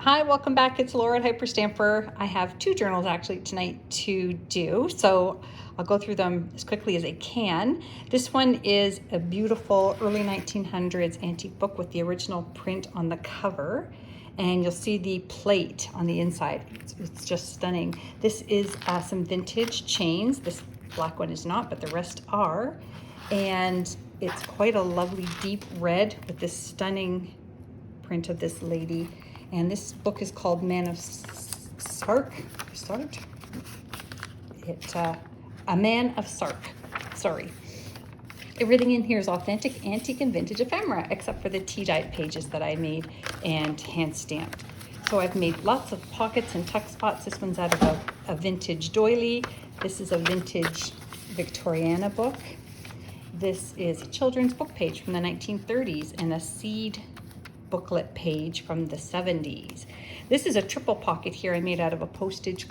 Hi, welcome back. It's Laura at Hyperstamper. I have two journals actually tonight to do, so I'll go through them as quickly as I can. This one is a beautiful early 1900s antique book with the original print on the cover, and you'll see the plate on the inside. It's just stunning. This is some vintage chains. This black one is not, but the rest are, and it's quite a lovely deep red with this stunning print of this lady. And this book is called A Man of Sark. Sorry. Everything in here is authentic, antique, and vintage ephemera, except for the tea-dyed pages that I made and hand-stamped. So I've made lots of pockets and tuck spots. This one's out of a vintage doily. This is a vintage Victoriana book. This is a children's book page from the 1930s and a seed booklet page from the 70s. This is a triple pocket here I made out of a postage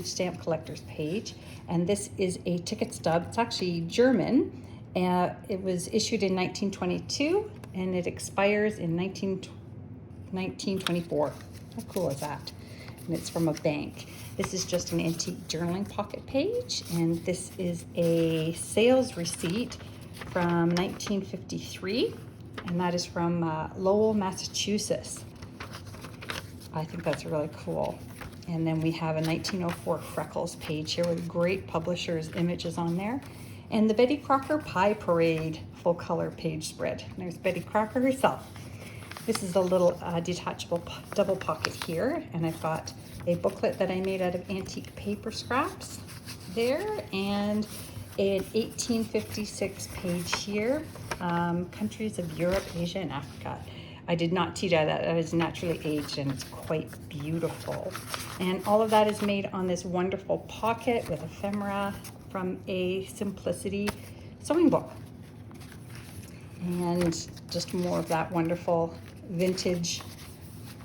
stamp collector's page, and this is a ticket stub. It's actually German. It was issued in 1922 and it expires in 1924. How cool is that? And it's from a bank. This is just an antique journaling pocket page, and this is a sales receipt from 1953. And that is from Lowell, Massachusetts. I think that's really cool. And then we have a 1904 Freckles page here with great publishers' images on there. And the Betty Crocker Pie Parade full color page spread. And there's Betty Crocker herself. This is a little detachable double pocket here. And I've got a booklet that I made out of antique paper scraps there. And an 1856 page here. Countries of Europe, Asia, and Africa. I did not tea dye that. That is naturally aged and it's quite beautiful. And all of that is made on this wonderful pocket with ephemera from a Simplicity sewing book. And just more of that wonderful vintage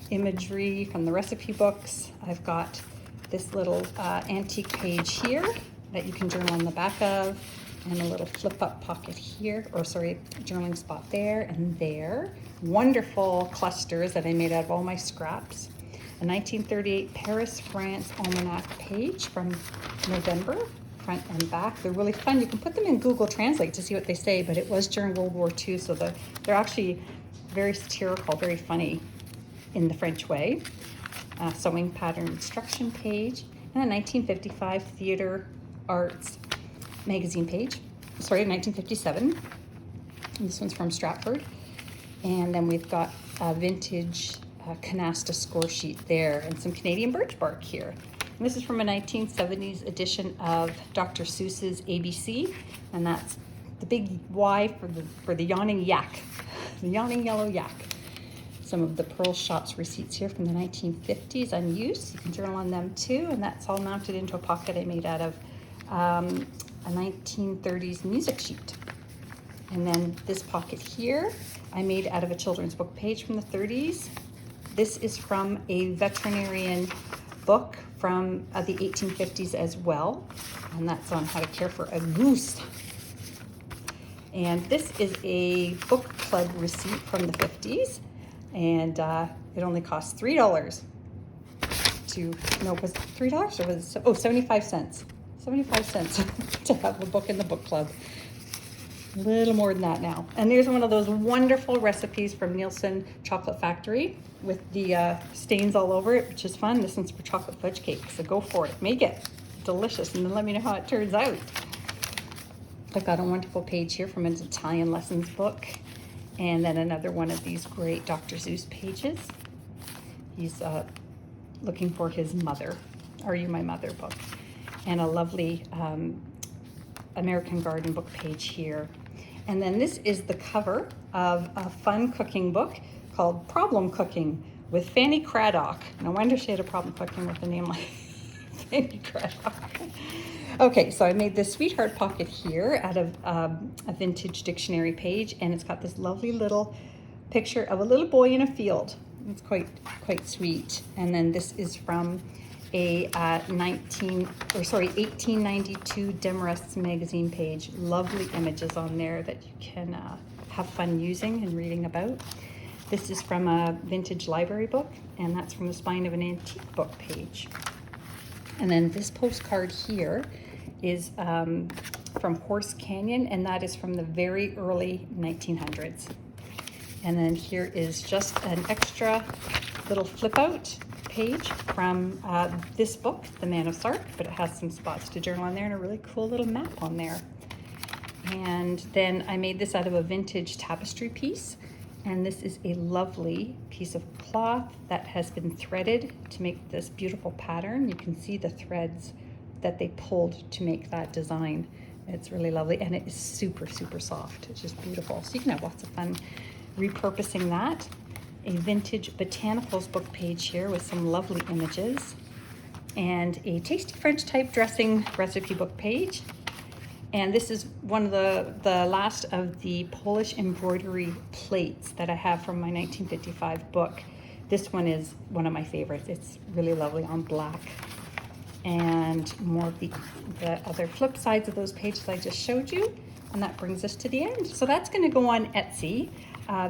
imagery from the recipe books. I've got this little antique page here that you can journal on the back of, and a little flip-up pocket here, journaling spot there and there. Wonderful clusters that I made out of all my scraps. A 1938 Paris, France Almanac page from November, front and back. They're really fun. You can put them in Google Translate to see what they say, but it was during World War II, so they're actually very satirical, very funny in the French way. Sewing pattern instruction page, and a 1955 Theater Arts magazine page, 1957. And this one's from Stratford. And then we've got a vintage canasta score sheet there and some Canadian birch bark here. And this is from a 1970s edition of Dr. Seuss's ABC, and that's the big Y for the yawning yak, the yawning yellow yak. Some of the Pearl Shops receipts here from the 1950s unused. You can journal on them too, and that's all mounted into a pocket I made out of a 1930s music sheet. And then this pocket here I made out of a children's book page from the 30s. This is from a veterinarian book from the 1850s as well, and that's on how to care for a goose. And this is a book club receipt from the 50s, and it only cost $3 was it $3 or was it, 75 cents. 75 cents to have a book in the book club. A little more than that now. And there's one of those wonderful recipes from Nielsen Chocolate Factory with the stains all over it, which is fun. This one's for chocolate fudge cake, so go for it. Make it delicious and then let me know how it turns out. I've got a wonderful page here from an Italian lessons book, and then another one of these great Dr. Seuss pages. He's looking for his mother, Are You My Mother book. And a lovely American Garden book page here. And then this is the cover of a fun cooking book called Problem Cooking with Fanny Craddock. No wonder she had a problem cooking with a name like Fanny Craddock. Okay, so I made this sweetheart pocket here out of a vintage dictionary page, and it's got this lovely little picture of a little boy in a field. It's quite sweet. And then this is from a 1892 Demarest magazine page. Lovely images on there that you can have fun using and reading about. This is from a vintage library book, and that's from the spine of an antique book page. And then this postcard here is from Horse Canyon, and that is from the very early 1900s. And then here is just an extra little flip out page from this book, The Man of Sark, but it has some spots to journal on there and a really cool little map on there. And then I made this out of a vintage tapestry piece, and this is a lovely piece of cloth that has been threaded to make this beautiful pattern. You can see the threads that they pulled to make that design. It's really lovely, and it is super, super soft. It's just beautiful. So you can have lots of fun repurposing that. A vintage botanicals book page here with some lovely images, and a tasty French type dressing recipe book page. And this is one of the last of the Polish embroidery plates that I have from my 1955 book. This one is one of my favorites. It's really lovely on black. And more of the other flip sides of those pages I just showed you. And that brings us to the end. So that's going to go on Etsy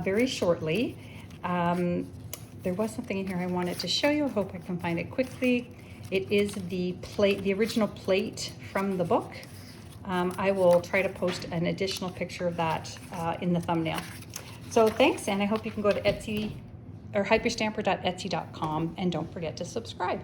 very shortly. There was something in here I wanted to show you. I hope I can find it quickly. It is the plate, the original plate from the book. I will try to post an additional picture of that in the thumbnail. So thanks, and I hope you can go to Etsy or hyperstamper.etsy.com, and don't forget to subscribe.